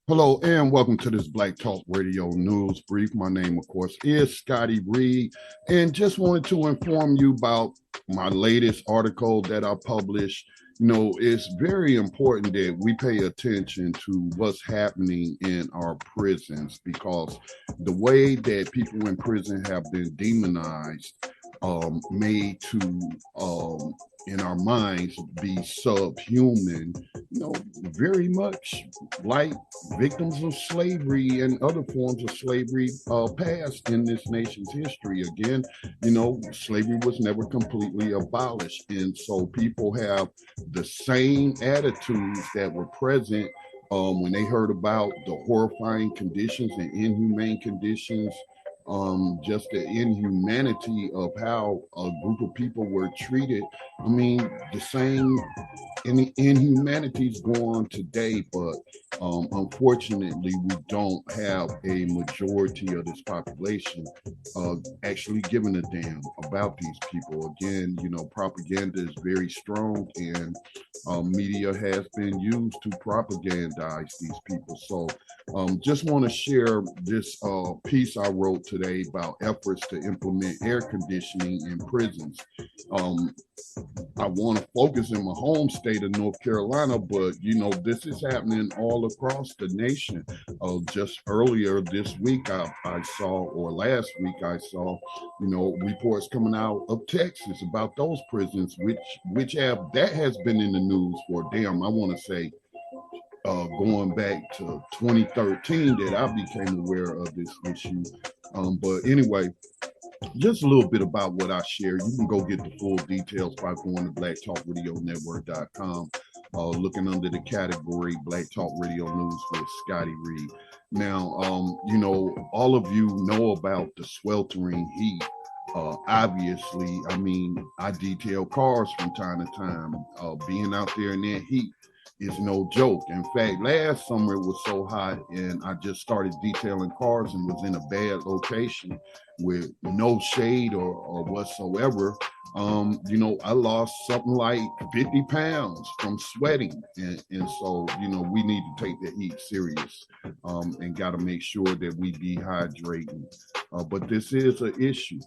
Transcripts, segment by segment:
Hello and welcome to this Black Talk Radio News Brief. My name, of course, is Scotty Reid, and just wanted to inform you about my latest article that I published. It's very important that we pay attention to what's happening in our prisons because the way that people in prison have been demonized, made to in our minds be subhuman, very much like victims of slavery and other forms of slavery past in this nation's history. Again, slavery was never completely abolished. And so people have the same attitudes that were present when they heard about the horrifying conditions and inhumane conditions, just the inhumanity of how a group of people were treated. I mean, the same inhumanities go on today, but unfortunately, we don't have a majority of this population actually giving a damn about these people. Again, propaganda is very strong, and media has been used to propagandize these people. So, just want to share this piece I wrote today about efforts to implement air conditioning in prisons. I want to focus in my home state of North Carolina, but this is happening all across the nation. Just earlier this week, I saw, or last week, I saw, reports coming out of Texas about those prisons, which has been in the news for damn, I want to say, going back to 2013 that I became aware of this issue. But anyway, just a little bit about what I share. You can go get the full details by going to blacktalkradionetwork.com, looking under the category Black Talk Radio News with Scotty Reid. Now, all of you know about the sweltering heat. Obviously, I mean, I detail cars from time to time. Being out there in that heat is no joke. In fact, last summer it was so hot and I just started detailing cars and was in a bad location with no shade or whatsoever. I lost something like 50 pounds from sweating. And so, we need to take the heat serious, and got to make sure that we dehydrate. But this is an issue.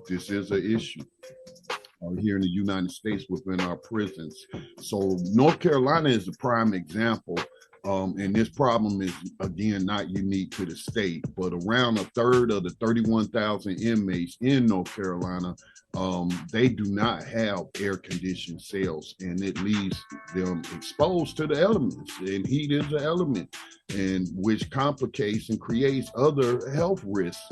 This is an issue here in the United States within our prisons. So North Carolina is a prime example. And this problem is, again, not unique to the state, but around a third of the 31,000 inmates in North Carolina, they do not have air-conditioned cells, and it leaves them exposed to the elements. And heat is an element, and which complicates and creates other health risks,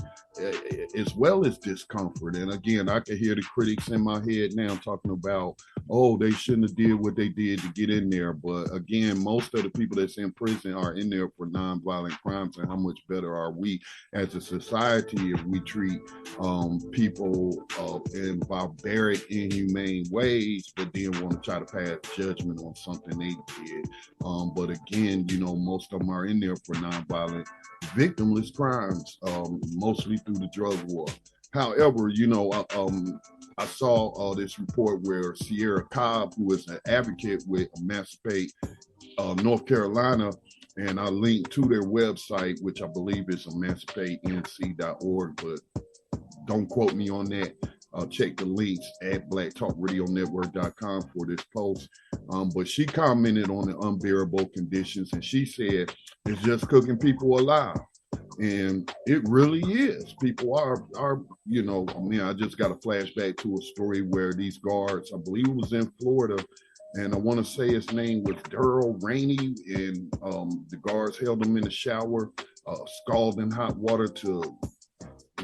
as well as discomfort. And again, I can hear the critics in my head now talking about, oh, they shouldn't have did what they did to get in there. But again, most of the people that's in prison are in there for nonviolent crimes. And how much better are we as a society if we treat people in barbaric, inhumane ways, but then want to try to pass judgment on something they did? But again, most of them are in there for nonviolent, victimless crimes, mostly through the drug war. However, I saw this report where Cierra Cobb, who is an advocate with Emancipate North Carolina, and I linked to their website, which I believe is emancipatennc.org, but don't quote me on that. Check the links at blacktalkradionetwork.com for this post. But she commented on the unbearable conditions, and she said it's just cooking people alive. And it really is. People are, I just got a flashback to a story where these guards, I believe it was in Florida, and I want to say his name was Daryl Rainey, and the guards held him in the shower, scalding hot water to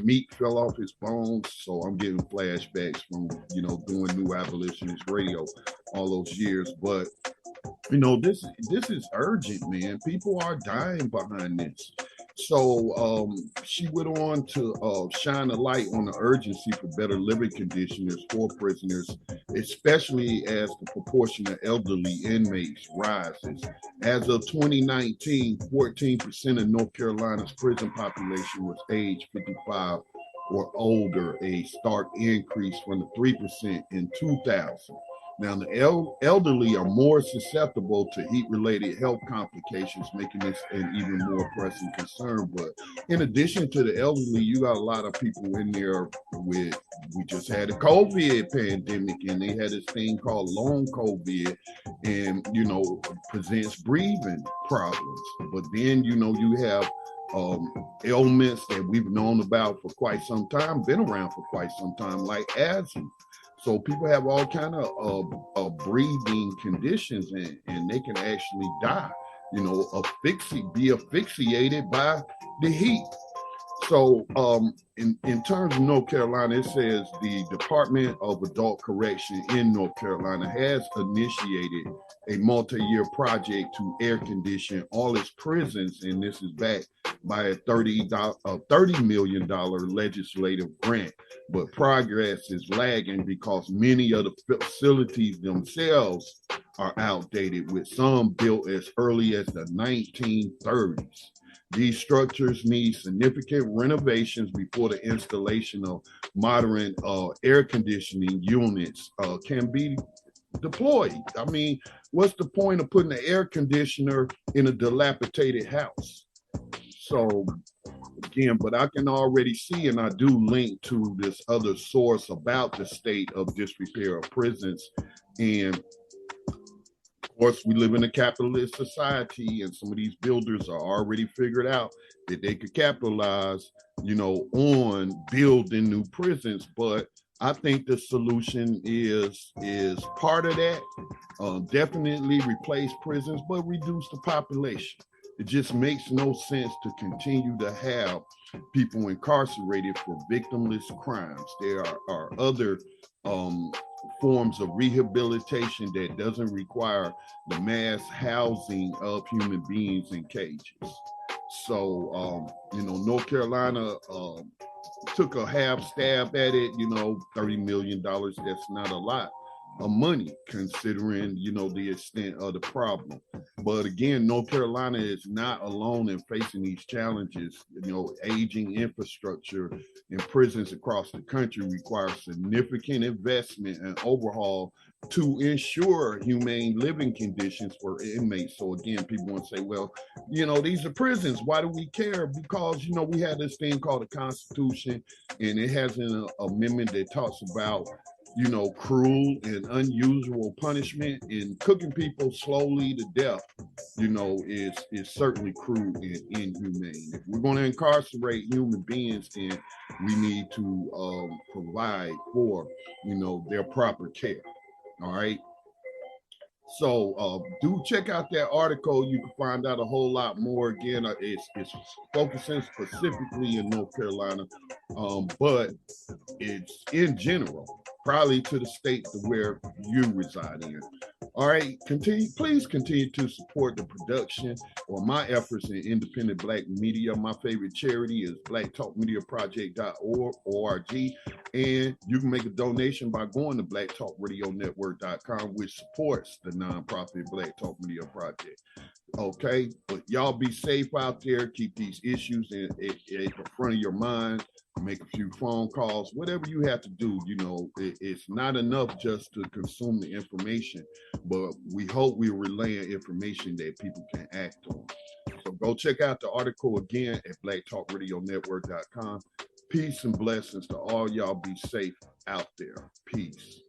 meat fell off his bones. So I'm getting flashbacks from, doing New Abolitionist radio all those years. But this is urgent, man. People are dying behind this. So she went on to shine a light on the urgency for better living conditions for prisoners, especially as the proportion of elderly inmates rises. As of 2019, 14% of North Carolina's prison population was age 55 or older, a stark increase from the 3% in 2000. Now, the elderly are more susceptible to heat-related health complications, making this an even more pressing concern. But in addition to the elderly, you got a lot of people in there with, we just had a COVID pandemic, and they had this thing called long COVID, and, presents breathing problems. But then, you have ailments that we've known about for quite some time, been around for quite some time, like asthma. So people have all kind of breathing conditions, and they can actually die, be asphyxiated by the heat. So in terms of North Carolina, it says the Department of Adult Correction in North Carolina has initiated a multi-year project to air condition all its prisons, and this is backed by a $30 million legislative grant. But progress is lagging because many of the facilities themselves are outdated, with some built as early as the 1930s. These structures need significant renovations before the installation of modern air conditioning units can be deployed. I mean, what's the point of putting an air conditioner in a dilapidated house? So again, but I can already see, and I do link to this other source about the state of disrepair of prisons. And of course, we live in a capitalist society, and some of these builders are already figured out that they could capitalize, on building new prisons. But I think the solution is part of that. Definitely replace prisons, but reduce the population. It just makes no sense to continue to have people incarcerated for victimless crimes. There are other forms of rehabilitation that doesn't require the mass housing of human beings in cages. So, North Carolina took a half stab at it, $30 million. That's not a lot of money considering, the extent of the problem. But again, North Carolina is not alone in facing these challenges. Aging infrastructure in prisons across the country requires significant investment and overhaul to ensure humane living conditions for inmates. So again, people want to say, well, these are prisons. Why do we care? Because, we had this thing called the Constitution, and it has an amendment that talks about cruel and unusual punishment, and cooking people slowly to death, is certainly cruel and inhumane. If we're going to incarcerate human beings, then we need to provide for, their proper care. All right. So do check out that article. You can find out a whole lot more. Again, it's focusing specifically in North Carolina, but it's in general, probably to the state to where you reside in. All right, please continue to support the production or my efforts in independent Black media. My favorite charity is blacktalkmediaproject.org, and you can make a donation by going to blacktalkradionetwork.com, which supports the nonprofit Black Talk Media Project. Okay, but y'all be safe out there. Keep these issues in the front of your mind. Make a few phone calls, whatever you have to do. It's not enough just to consume the information, but we hope we're relaying information that people can act on. So go check out the article again at blacktalkradionetwork.com. Peace and blessings to all y'all. Be safe out there. Peace.